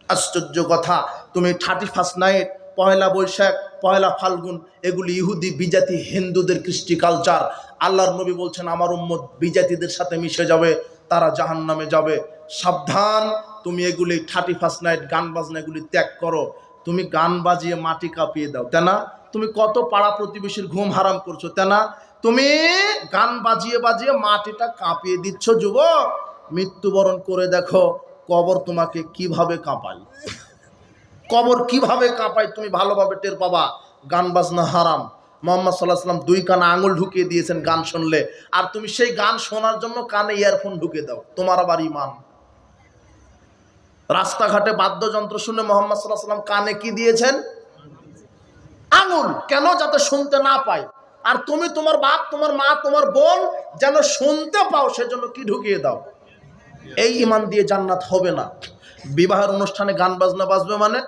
আশ্চর্য কথা, তুমি 31 নাইট, পয়লা বৈশাখ, পয়লা ফাল্গুন, এগুলি ইহুদি বিজাতি হিন্দুদের কৃষ্টি কালচার। আল্লাহর নবী বলছেন আমার উম্মত বিজাতিদের সাথে মিশে যাবে, তারা জাহান্নামে যাবে। সাবধান, তুমি এগুলি 31 নাইট গান বাজনা এগুলি ত্যাগ করো। তুমি গান বাজিয়ে মাটি কাঁপিয়ে দাও, তাই না? তুমি কত পাড়া প্রতিবেশীর ঘুম হারাম করছো, তাই না? তুমি গান বাজিয়ে বাজিয়ে মাটিটা কাঁপিয়ে দিচ্ছ। যুবক, মৃত্যুবরণ করে দেখো কবর তোমাকে কিভাবে কাঁপায়। কবর কিভাবে কাঁপায় তুমি ভালোভাবে টের পাবা। গান বাজনা হারাম। মুহাম্মদ সাল্লাল্লাহু আলাইহি ওয়াসাল্লাম 2 কানে আঙুল ঢুকিয়ে দিয়েছেন গান শুনলে, আর তুমি সেই গান শোনার জন্য কানে ইয়ারফোন ঢুকে দাও। তোমার আবার ঈমান। রাস্তাঘাটে বাদ্যযন্ত্র শুনে মুহাম্মদ সাল্লাল্লাহু আলাইহি ওয়াসাল্লাম কানে কি দিয়েছেন? আঙুল। কেন? যাতে শুনতে না পায়। আর তুমি তোমার বাপ, তোমার মা, তোমার বোন যেন শুনতে পাও, সেজন্য কি ঢুকিয়ে দাও? এই ঈমান দিয়ে জান্নাত হবে না। বিবাহের অনুষ্ঠানে গান বাজনা বাজবে মানে